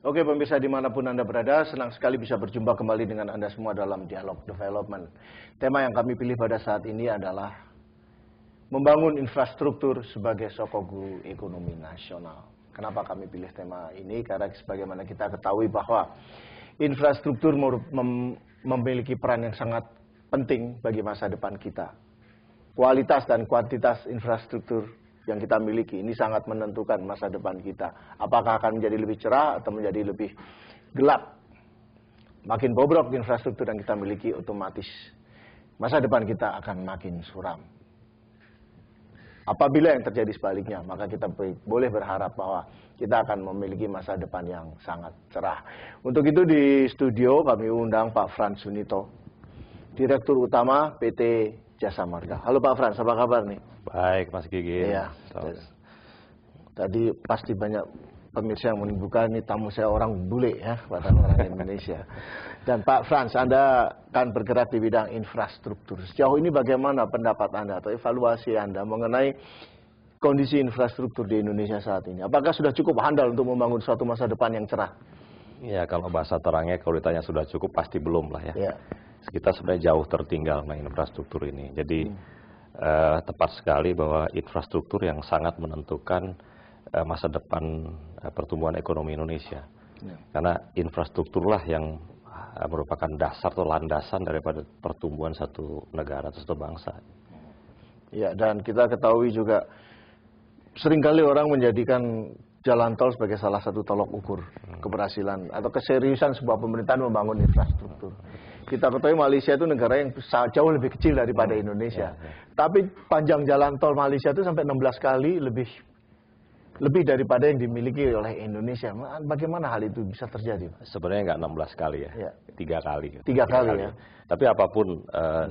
Oke pemirsa dimanapun Anda berada, senang sekali bisa berjumpa kembali dengan Anda semua dalam Dialog Development. Tema yang kami pilih pada saat ini adalah membangun infrastruktur sebagai sokoguru ekonomi nasional. Kenapa kami pilih tema ini? Karena sebagaimana kita ketahui bahwa infrastruktur memiliki peran yang sangat penting bagi masa depan kita. Kualitas dan kuantitas infrastruktur yang kita miliki ini sangat menentukan masa depan kita. Apakah akan menjadi lebih cerah atau menjadi lebih gelap. Makin bobrok infrastruktur yang kita miliki, otomatis masa depan kita akan makin suram. Apabila yang terjadi sebaliknya, maka kita boleh berharap bahwa kita akan memiliki masa depan yang sangat cerah. Untuk itu di studio kami undang Pak Frans Sunito, Direktur Utama PT Jasa Marga. Halo Pak Frans, apa kabar nih? Baik, Mas Gigi. Iya. Tadi pasti banyak pemirsa yang menunjukkan ini tamu saya orang bule ya, orang Indonesia. Dan Pak Frans, Anda kan bergerak di bidang infrastruktur. Sejauh ini bagaimana pendapat Anda atau evaluasi Anda mengenai kondisi infrastruktur di Indonesia saat ini? Apakah sudah cukup handal untuk membangun suatu masa depan yang cerah? Ya, kalau bahasa terangnya kalau ditanya sudah cukup pasti belum lah ya. Ya. Kita sebenarnya jauh tertinggal dengan infrastruktur ini. Jadi tepat sekali bahwa infrastruktur yang sangat menentukan masa depan pertumbuhan ekonomi Indonesia. Ya. Karena infrastrukturlah yang merupakan dasar atau landasan daripada pertumbuhan satu negara atau satu bangsa. Ya, dan kita ketahui juga seringkali orang menjadikan jalan tol sebagai salah satu tolok ukur keberhasilan atau keseriusan sebuah pemerintahan membangun infrastruktur. Kita ketahui Malaysia itu negara yang jauh lebih kecil daripada Indonesia. Tapi panjang jalan tol Malaysia itu sampai 16 kali lebih daripada yang dimiliki oleh Indonesia. Bagaimana hal itu bisa terjadi? Sebenarnya nggak 16 kali ya, 3 kali. 3 kali ya. Tapi apapun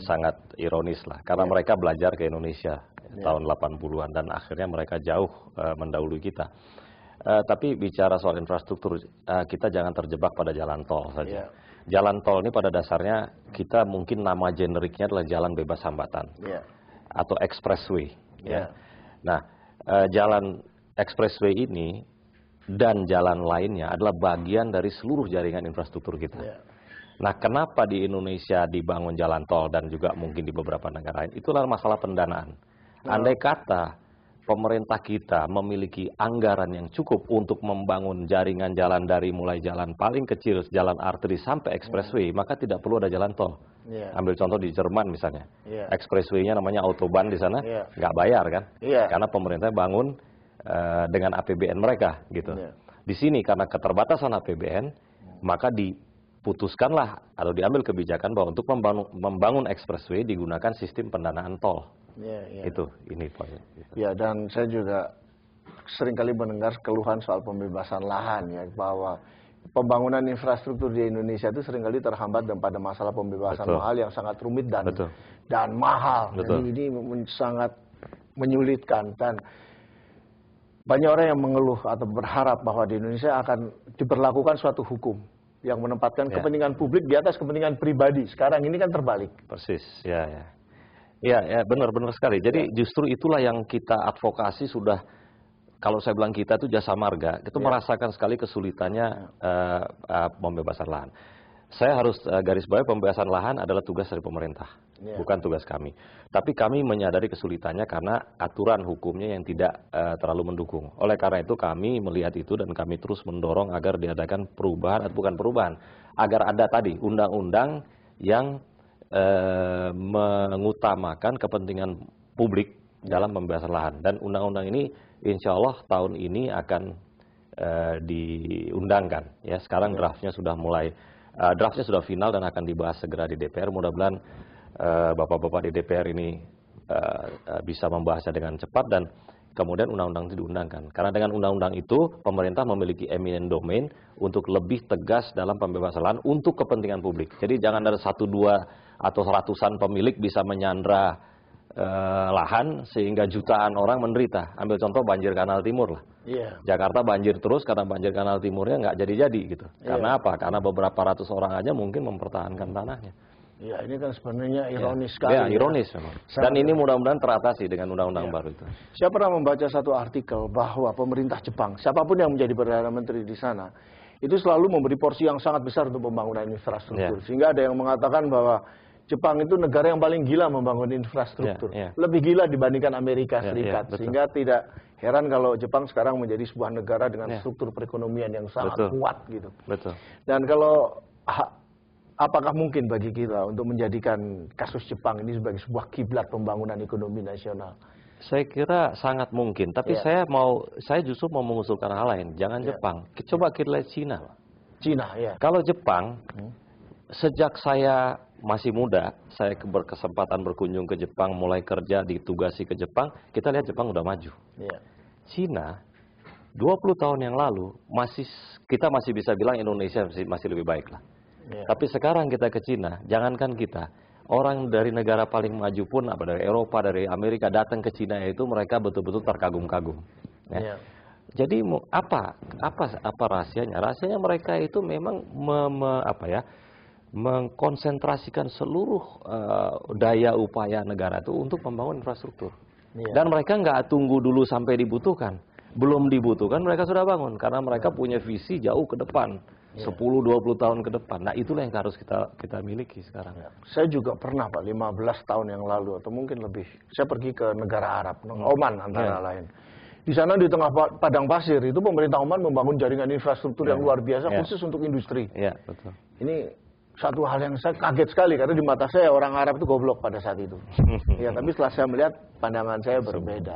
sangat ironis lah, karena mereka belajar ke Indonesia tahun 80-an dan akhirnya mereka jauh mendahului kita. Tapi bicara soal infrastruktur, kita jangan terjebak pada jalan tol saja. Jalan tol ini pada dasarnya kita mungkin nama generiknya adalah jalan bebas hambatan atau expressway. Nah, jalan expressway ini dan jalan lainnya adalah bagian dari seluruh jaringan infrastruktur kita. Nah, kenapa di Indonesia dibangun jalan tol dan juga mungkin di beberapa negara lain? Itulah masalah pendanaan. Andai kata pemerintah kita memiliki anggaran yang cukup untuk membangun jaringan jalan dari mulai jalan paling kecil, jalan arteri sampai expressway, maka tidak perlu ada jalan tol. Ambil contoh di Jerman misalnya, expressway-nya namanya Autobahn di sana, nggak bayar kan? Karena pemerintah bangun dengan APBN mereka gitu. Di sini karena keterbatasan APBN, maka diputuskanlah atau diambil kebijakan bahwa untuk membangun expressway digunakan sistem pendanaan tol. Itu ini poinnya. Ya, dan saya juga seringkali mendengar keluhan soal pembebasan lahan ya, bahwa pembangunan infrastruktur di Indonesia itu seringkali terhambat dan pada masalah pembebasan lahan yang sangat rumit dan mahal. Jadi ini sangat menyulitkan, dan banyak orang yang mengeluh atau berharap bahwa di Indonesia akan diberlakukan suatu hukum yang menempatkan kepentingan publik di atas kepentingan pribadi. Sekarang ini kan terbalik. Persis, ya, benar sekali. Jadi justru itulah yang kita advokasi sudah, kalau saya bilang kita itu Jasa Marga, itu merasakan sekali kesulitannya pembebasan lahan. Saya harus garis bawahi pembebasan lahan adalah tugas dari pemerintah, bukan tugas kami. Tapi kami menyadari kesulitannya karena aturan hukumnya yang tidak terlalu mendukung. Oleh karena itu kami melihat itu dan kami terus mendorong agar diadakan perubahan, bukan perubahan, agar ada tadi undang-undang yang mengutamakan kepentingan publik dalam pembebasan lahan, dan undang-undang ini insya Allah tahun ini akan diundangkan ya. Sekarang draftnya sudah final dan akan dibahas segera di DPR. Mudah-mudahan bapak-bapak di DPR ini bisa membahasnya dengan cepat dan kemudian undang-undang itu diundangkan. Karena dengan undang-undang itu pemerintah memiliki eminent domain untuk lebih tegas dalam pembebasan lahan untuk kepentingan publik. Jadi jangan ada 1, 2 atau ratusan pemilik bisa menyandra lahan sehingga jutaan orang menderita. Ambil contoh banjir Kanal Timur lah. Jakarta banjir terus karena banjir Kanal Timurnya nggak jadi-jadi gitu. Karena apa? Karena beberapa ratus orang aja mungkin mempertahankan tanahnya. Ya, ini kan sebenarnya ironis sekali. Ya, ironis memang. Dan ini mudah-mudahan teratasi dengan undang-undang baru itu. Saya pernah membaca satu artikel bahwa pemerintah Jepang, siapapun yang menjadi Perdana Menteri di sana, itu selalu memberi porsi yang sangat besar untuk pembangunan infrastruktur. Sehingga ada yang mengatakan bahwa Jepang itu negara yang paling gila membangun infrastruktur. Lebih gila dibandingkan Amerika Serikat. Sehingga tidak heran kalau Jepang sekarang menjadi sebuah negara dengan struktur perekonomian yang sangat kuat gitu. Dan kalau apakah mungkin bagi kita untuk menjadikan kasus Jepang ini sebagai sebuah kiblat pembangunan ekonomi nasional? Saya kira sangat mungkin, tapi saya justru mau mengusulkan hal lain. Jangan Jepang, coba kita lihat Cina. Kalau Jepang, sejak saya masih muda, saya berkesempatan berkunjung ke Jepang, mulai kerja, ditugasi ke Jepang, kita lihat Jepang udah maju. Cina, 20 tahun yang lalu, kita masih bisa bilang Indonesia masih lebih baik lah. Tapi sekarang kita ke Cina, jangankan kita, orang dari negara paling maju pun, dari Eropa, dari Amerika datang ke Cina itu mereka betul-betul terkagum-kagum. Jadi apa rahasianya? Rahasianya mereka itu memang mengkonsentrasikan seluruh daya upaya negara itu untuk membangun infrastruktur. Dan mereka nggak tunggu dulu sampai dibutuhkan. Belum dibutuhkan mereka sudah bangun karena mereka punya visi jauh ke depan. 10-20 tahun ke depan. Nah, itulah yang harus kita miliki sekarang. Saya juga pernah, Pak, 15 tahun yang lalu atau mungkin lebih. Saya pergi ke negara Arab, Oman antara lain. Di sana di tengah padang pasir itu pemerintah Oman membangun jaringan infrastruktur yang luar biasa khusus untuk industri. Ini satu hal yang saya kaget sekali karena di mata saya orang Arab itu goblok pada saat itu. Tapi setelah saya melihat pandangan saya berbeda.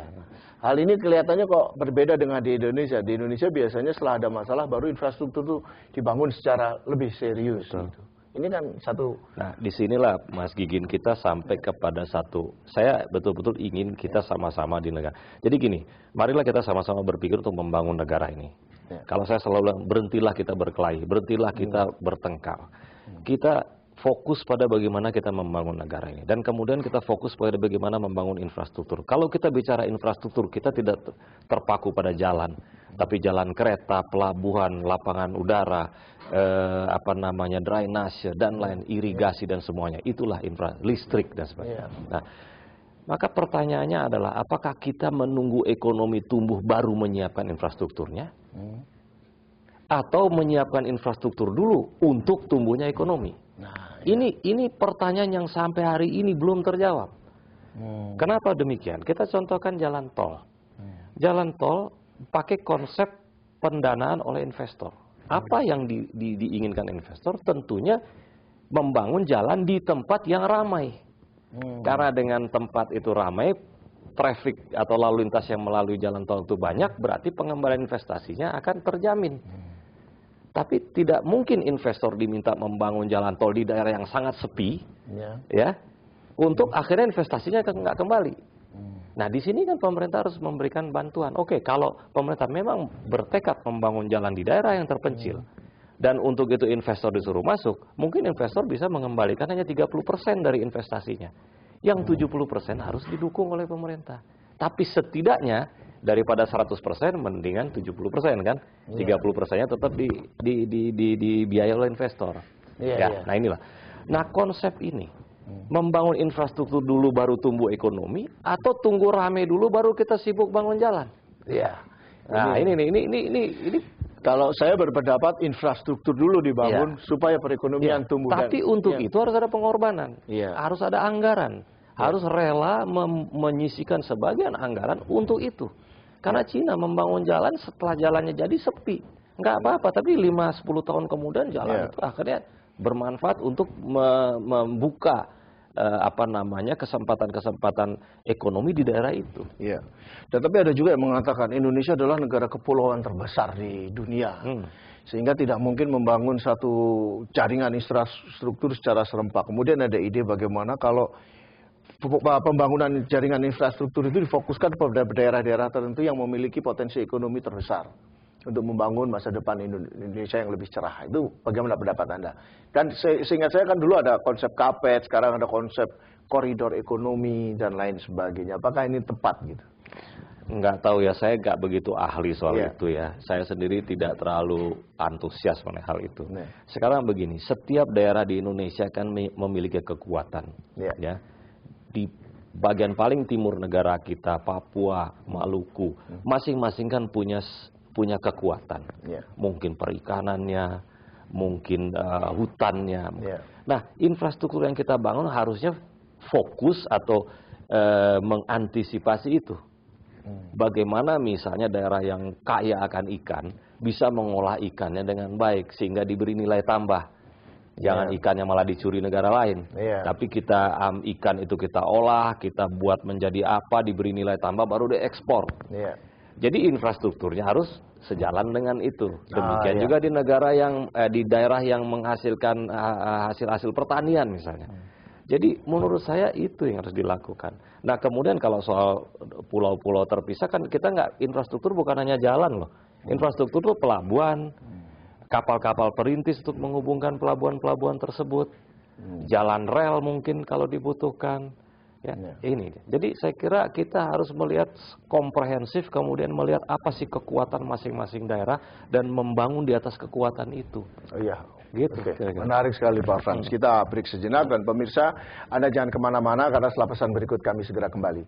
Hal ini kelihatannya kok berbeda dengan di Indonesia. Di Indonesia biasanya setelah ada masalah baru infrastruktur itu dibangun secara lebih serius. Gitu. Ini kan satu. Nah, disinilah Mas Gigin kita sampai kepada satu. Saya betul-betul ingin kita sama-sama di negara. Jadi gini, marilah kita sama-sama berpikir untuk membangun negara ini. Kalau saya selalu bilang, berhentilah kita berkelahi, berhentilah kita bertengkar. Kita fokus pada bagaimana kita membangun negara ini. Dan kemudian kita fokus pada bagaimana membangun infrastruktur. Kalau kita bicara infrastruktur, kita tidak terpaku pada jalan. Tapi jalan kereta, pelabuhan, lapangan udara, drainase, dan lain, irigasi dan semuanya. Itulah listrik dan sebagainya. Nah, maka pertanyaannya adalah, apakah kita menunggu ekonomi tumbuh baru menyiapkan infrastrukturnya? Atau menyiapkan infrastruktur dulu untuk tumbuhnya ekonomi? Nah, ini pertanyaan yang sampai hari ini belum terjawab. Kenapa demikian? Kita contohkan jalan tol. Jalan tol pakai konsep pendanaan oleh investor. Apa yang diinginkan investor? Tentunya membangun jalan di tempat yang ramai. Karena dengan tempat itu ramai, traffic atau lalu lintas yang melalui jalan tol itu banyak, berarti pengembalian investasinya akan terjamin. Tapi tidak mungkin investor diminta membangun jalan tol di daerah yang sangat sepi, untuk akhirnya investasinya nggak kembali. Nah, di sini kan pemerintah harus memberikan bantuan. Oke, kalau pemerintah memang bertekad membangun jalan di daerah yang terpencil, dan untuk itu investor disuruh masuk, mungkin investor bisa mengembalikan hanya 30% dari investasinya. Yang 70% harus didukung oleh pemerintah. Tapi setidaknya daripada 100% mendingan 70% kan, 30%-nya tetap dibiayai oleh investor. Nah inilah. Nah, konsep ini membangun infrastruktur dulu baru tumbuh ekonomi, atau tunggu rame dulu baru kita sibuk bangun jalan. Nah, ini kalau saya berpendapat infrastruktur dulu dibangun supaya perekonomian tumbuh. Tapi untuk itu harus ada pengorbanan, harus ada anggaran, harus rela menyisikan sebagian anggaran untuk itu. Karena Cina membangun jalan setelah jalannya jadi sepi. Nggak apa-apa, tapi 5-10 tahun kemudian jalan itu akhirnya bermanfaat untuk membuka kesempatan-kesempatan ekonomi di daerah itu. Dan tapi ada juga yang mengatakan Indonesia adalah negara kepulauan terbesar di dunia. Sehingga tidak mungkin membangun satu jaringan infrastruktur secara serempak. Kemudian ada ide bagaimana kalau pembangunan jaringan infrastruktur itu difokuskan pada daerah-daerah tertentu yang memiliki potensi ekonomi terbesar untuk membangun masa depan Indonesia yang lebih cerah. Itu bagaimana pendapat Anda? Dan seingat saya kan dulu ada konsep KAPET, sekarang ada konsep koridor ekonomi dan lain sebagainya. Apakah ini tepat gitu? Nggak tahu ya, saya nggak begitu ahli soal itu ya. Saya sendiri tidak terlalu antusias mengenai hal itu. Sekarang begini, setiap daerah di Indonesia kan memiliki kekuatan. Di bagian paling timur negara kita, Papua, Maluku, masing-masing kan punya punya kekuatan. Mungkin perikanannya, mungkin hutannya. Nah, infrastruktur yang kita bangun harusnya fokus atau mengantisipasi itu. Bagaimana misalnya daerah yang kaya akan ikan bisa mengolah ikannya dengan baik sehingga diberi nilai tambah. Jangan ikannya malah dicuri negara lain. Tapi kita ikan itu kita olah, kita buat menjadi apa, diberi nilai tambah baru diekspor. Jadi infrastrukturnya harus sejalan dengan itu. Demikian juga di negara yang di daerah yang menghasilkan hasil-hasil pertanian misalnya. Jadi menurut saya itu yang harus dilakukan. Nah kemudian kalau soal pulau-pulau terpisah kan kita nggak, infrastruktur bukan hanya jalan loh. Infrastruktur itu pelabuhan, kapal-kapal perintis untuk menghubungkan pelabuhan-pelabuhan tersebut, jalan rel mungkin kalau dibutuhkan. Ini. Jadi saya kira kita harus melihat komprehensif, kemudian melihat apa sih kekuatan masing-masing daerah dan membangun di atas kekuatan itu. Gitu. Menarik sekali Pak Frans. Kita break sejenak dan pemirsa, Anda jangan kemana-mana karena setelah pesan berikut kami segera kembali.